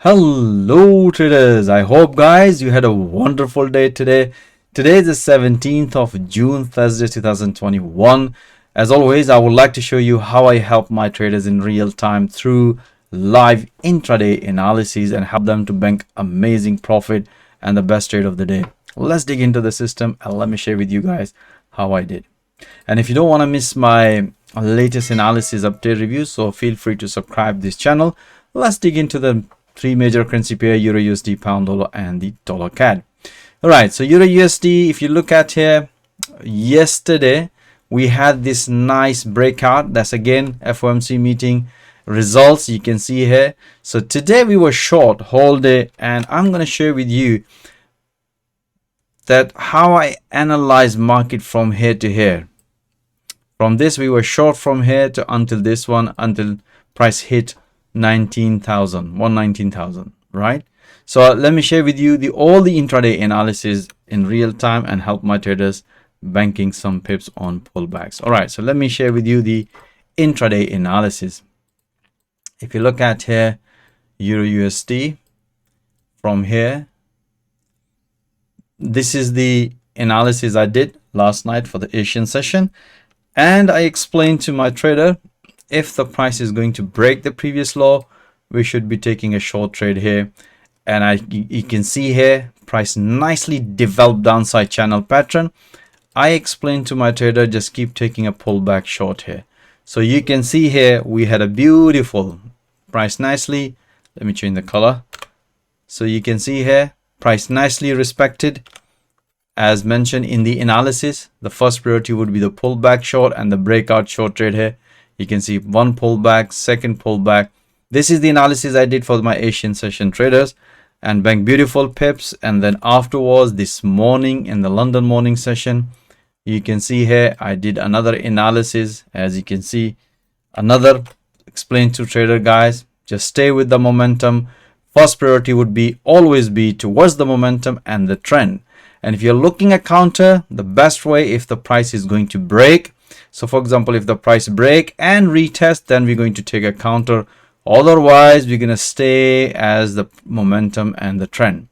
Hello traders, I hope guys you had a wonderful day today. Today is the 17th of June, Thursday 2021. As always, I would like to show you how I help my traders in real time through live intraday analysis and help them to bank amazing profit and the best trade of the day. Let's dig into the system and let me share with you guys how I did. And if you don't want to miss my latest analysis update review, so feel free to subscribe this channel. Let's dig into the three major currency pair: Euro USD, pound dollar, and the dollar CAD. All right, so Euro USD, if you look at here, yesterday we had this nice breakout. That's again FOMC meeting results, you can see here. So today we were short whole day, and I'm going to share with you that how I analyze market from here to here. From this we were short from here to until this one, until price hit 119,000, right? So let me share with you all the intraday analysis in real time and help my traders banking some pips on pullbacks. All right, so let me share with you the intraday analysis. If you look at here, Euro USD, from here, this is the analysis I did last night for the Asian session, and I explained to my trader, if the price is going to break the previous low, we should be taking a short trade here. And you can see here, price nicely developed downside channel pattern. I explained to my trader, just keep taking a pullback short here. So you can see here, we had a beautiful price nicely. Let me change the color. So you can see here, price nicely respected. As mentioned in the analysis, the first priority would be the pullback short and the breakout short trade here. You can see one pullback, second pullback. This is the analysis I did for my Asian session traders and bank beautiful pips. And then afterwards, this morning in the London morning session, you can see here I did another analysis. As you can see, another explain to trader guys, just stay with the momentum. First priority would be always be towards the momentum and the trend. And if you're looking at counter, the best way, if the price is going to break, so for example, if the price break and retest, then we're going to take a counter. Otherwise, we're going to stay as the momentum and the trend.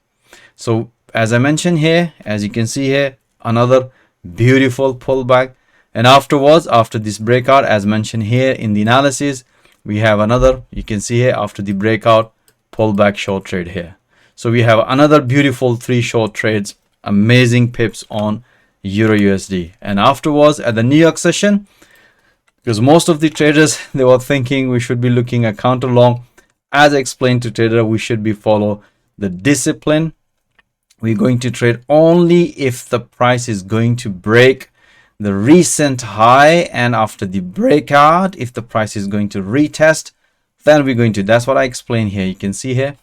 So as I mentioned here, as you can see here, another beautiful pullback. And afterwards, after this breakout, as mentioned here in the analysis, we have another, you can see here, after the breakout, pullback short trade here. So we have another beautiful three short trades, amazing pips on Euro USD. And afterwards at the New York session, because most of the traders, they were thinking we should be looking at counter long. As I explained to trader, we should be follow the discipline. We're going to trade only if the price is going to break the recent high, and after the breakout, if the price is going to retest, then we're going to, that's what I explained here. You can see here,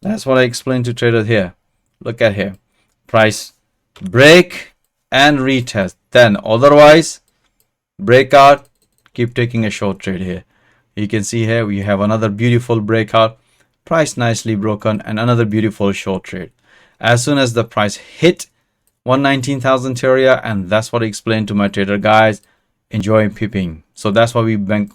that's what I explained to traders here. Look at here, price break and retest, then otherwise breakout, keep taking a short trade here. You can see here we have another beautiful breakout, price nicely broken, and another beautiful short trade. As soon as the price hit 119,000 area, and that's what I explained to my trader guys, enjoy pipping. So that's why we bank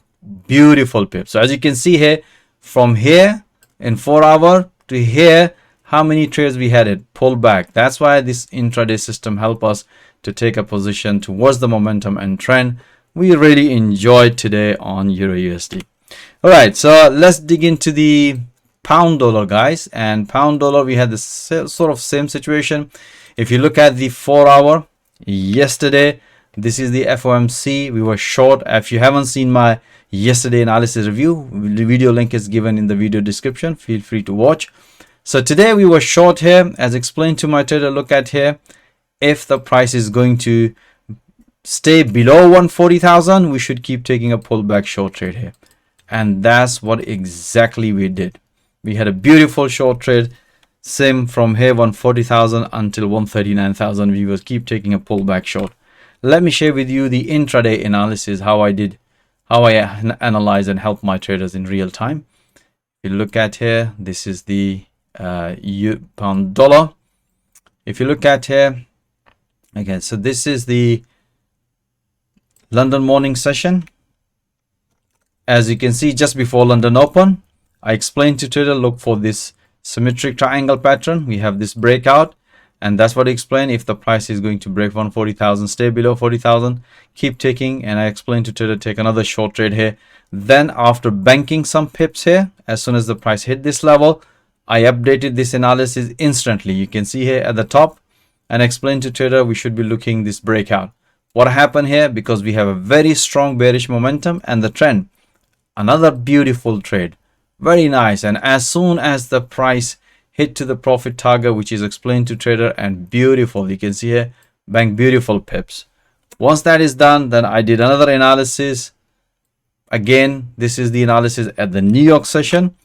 beautiful pips. So as you can see here, from here in 4 hour to here, how many trades we had it pull back. That's why this intraday system help us to take a position towards the momentum and trend. We really enjoyed today on Euro USD. All right, so let's dig into the pound dollar guys. And pound dollar, we had the sort of same situation. If you look at the 4 hour yesterday, this is the FOMC. We were short. If you haven't seen my yesterday analysis review, the video link is given in the video description. Feel free to watch. So today we were short here, as explained to my trader. Look at here, if the price is going to stay below 140,000, we should keep taking a pullback short trade here. And that's what exactly we did. We had a beautiful short trade, same from here 140,000 until 139,000. We will keep taking a pullback short. Let me share with you the intraday analysis, how I analyze and help my traders in real time. If you look at here, this is the pound dollar. If you look at here, okay, so this is the London morning session. As you can see, just before London open, I explained to trader, look for this symmetric triangle pattern. We have this breakout, and that's what I explained. If the price is going to break 140,000, stay below 40,000, keep taking. And I explained to trader, take another short trade here. Then after banking some pips here, as soon as the price hit this level, I updated this analysis instantly. You can see here at the top, and explained to trader we should be looking this breakout. What happened here? Because we have a very strong bearish momentum and the trend, another beautiful trade, very nice. And as soon as the price hit to the profit target, which is explained to trader, and beautiful, you can see here, bank beautiful pips. Once that is done, then I did another analysis. Again, this is the analysis at the New York session,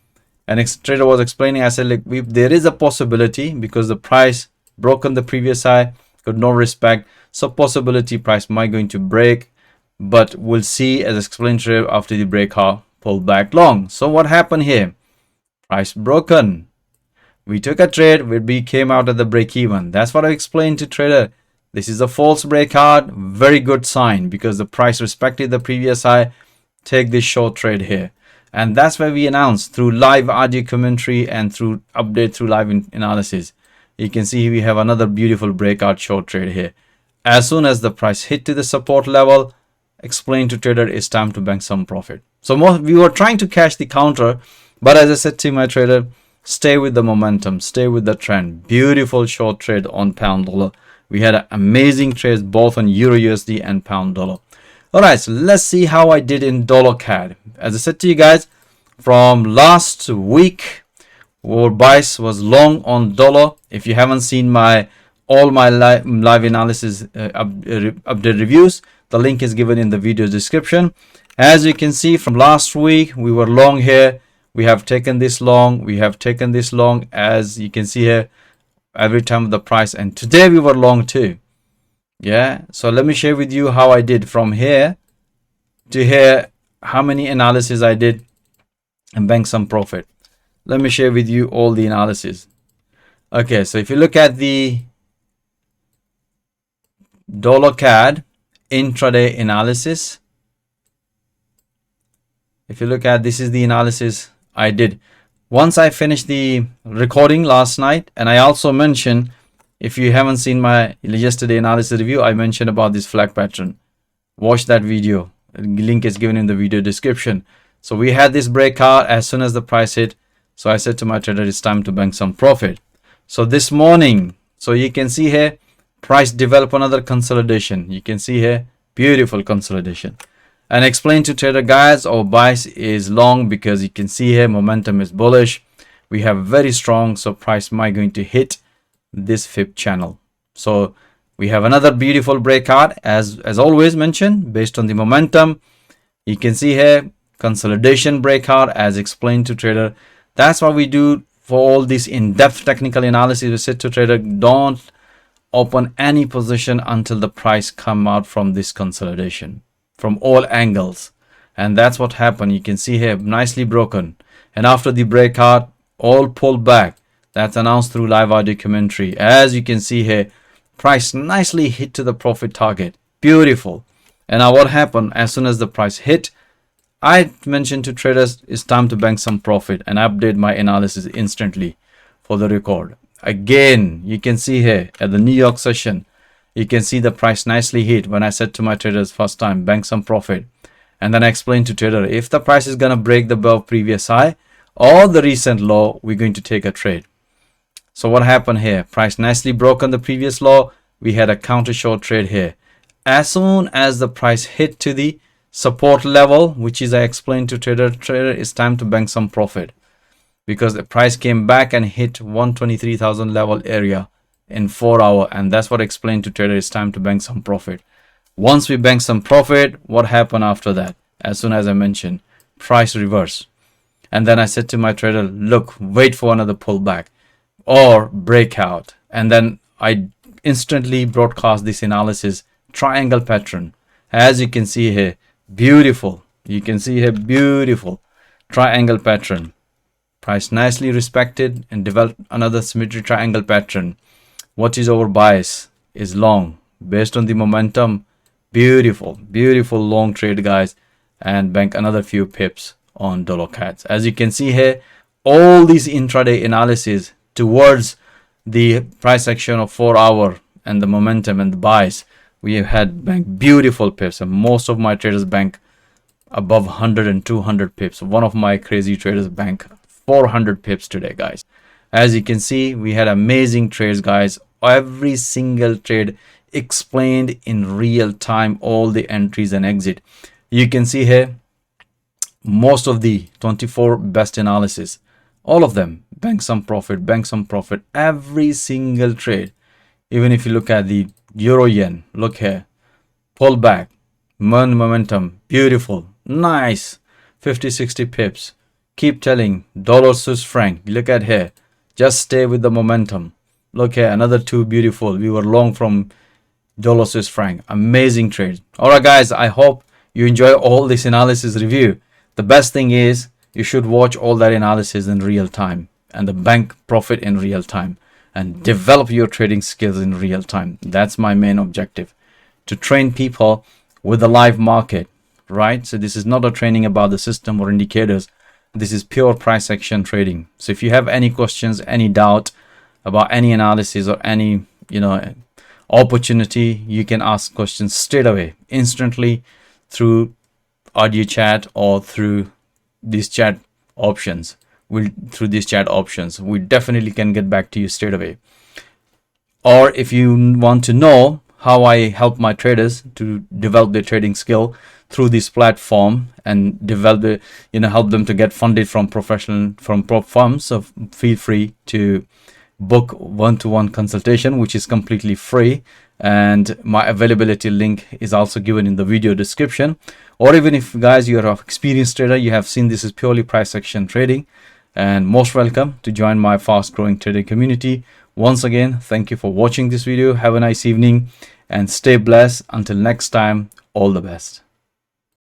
and trader was explaining, I said, like, there is a possibility because the price broken the previous high, could no respect, so possibility price might going to break, but we'll see, as explained after the breakout, pull back long. So what happened here? Price broken, we took a trade, we came out at the break even. That's what I explained to trader. This is a false breakout, very good sign, because the price respected the previous high. Take this short trade here, and that's why we announced through live audio commentary and through update through live analysis. You can see we have another beautiful breakout short trade here. As soon as the price hit to the support level, explain to trader it's time to bank some profit. So we were trying to catch the counter, but as I said to my trader, stay with the momentum, stay with the trend. Beautiful short trade on pound dollar. We had amazing trades both on Euro USD and pound dollar. All right, so let's see how I did in dollar CAD. As I said to you guys, from last week, our bias was long on dollar. If you haven't seen all my live analysis update reviews, the link is given in the video description. As you can see, from last week we were long here. We have taken this long, we have taken this long, as you can see here, every time of the price, and today we were long too. Yeah, so let me share with you how I did from here to here, how many analysis I did and bank some profit. Let me share with you all the analysis. Okay, so if you look at the dollar CAD intraday analysis, if you look at, this is the analysis I did once I finished the recording last night. And I also mentioned, if you haven't seen my yesterday analysis review, I mentioned about this flag pattern. Watch that video, link is given in the video description. So we had this breakout as soon as the price hit, so I said to my trader it's time to bank some profit. So this morning, so you can see here, price develop another consolidation. You can see here, beautiful consolidation, and explain to trader, guys, our bias is long because you can see here momentum is bullish. We have very strong, so price might going to hit this fib channel. So we have another beautiful breakout, as always mentioned, based on the momentum. You can see here consolidation breakout, as explained to trader. That's what we do for all this in-depth technical analysis. We said to trader, don't open any position until the price come out from this consolidation from all angles, and that's what happened. You can see here, nicely broken, and after the breakout, all pulled back. That's announced through live audio commentary. As you can see here, price nicely hit to the profit target, beautiful. And now what happened? As soon as the price hit, I mentioned to traders it's time to bank some profit, and update my analysis instantly for the record. Again, you can see here at the New York session, you can see the price nicely hit when I said to my traders first time, bank some profit. And then I explained to trader, if the price is going to break the above previous high or the recent low, we're going to take a trade. So what happened here? Price nicely broke on the previous low. We had a counter short trade here. As soon as the price hit to the support level, which is I explained to trader, it's time to bank some profit, because the price came back and hit 123,000 level area in 4 hours, and that's what I explained to trader, it's time to bank some profit. Once we bank some profit, what happened after that? As soon as I mentioned, price reverse, and then I said to my trader, look, wait for another pullback or breakout, and then I instantly broadcast this analysis triangle pattern. As you can see here, beautiful, you can see here, beautiful triangle pattern. Price nicely respected and developed another symmetry triangle pattern. What is our bias? Is long, based on the momentum. Beautiful, beautiful long trade, guys, and bank another few pips on dollar CADs. As you can see here, all these intraday analysis towards the price action of 4 hour and the momentum and the buys. We have had bank beautiful pips, and most of my traders bank above 100 and 200 pips. One of my crazy traders bank 400 pips today, guys. As you can see, we had amazing trades, guys. Every single trade explained in real time, all the entries and exit. You can see here most of the 24 best analysis, all of them bank some profit, every single trade. Even if you look at the euro yen, look here, pull back, momentum, beautiful, nice, 50-60 pips. Keep telling, dollar Swiss franc, look at here, just stay with the momentum. Look here, another two, beautiful. We were long from dollar Swiss franc, amazing trade. All right, guys, I hope you enjoy all this analysis review. The best thing is you should watch all that analysis in real time and the bank profit in real time and develop your trading skills in real time. That's my main objective, to train people with the live market, right? So this is not a training about the system or indicators. This is pure price action trading. So if you have any questions, any doubt about any analysis or any, opportunity, you can ask questions straight away, instantly, through audio chat or through these chat options. We definitely can get back to you straight away. Or if you want to know how I help my traders to develop their trading skill through this platform and develop help them to get funded from prop firms, so feel free to book one-to-one consultation, which is completely free, and my availability link is also given in the video description. Or even if, guys, you're an experienced trader, you have seen this is purely price action trading, and most welcome to join my fast growing trading community. Once again, thank you for watching this video. Have a nice evening and stay blessed. Until next time, all the best.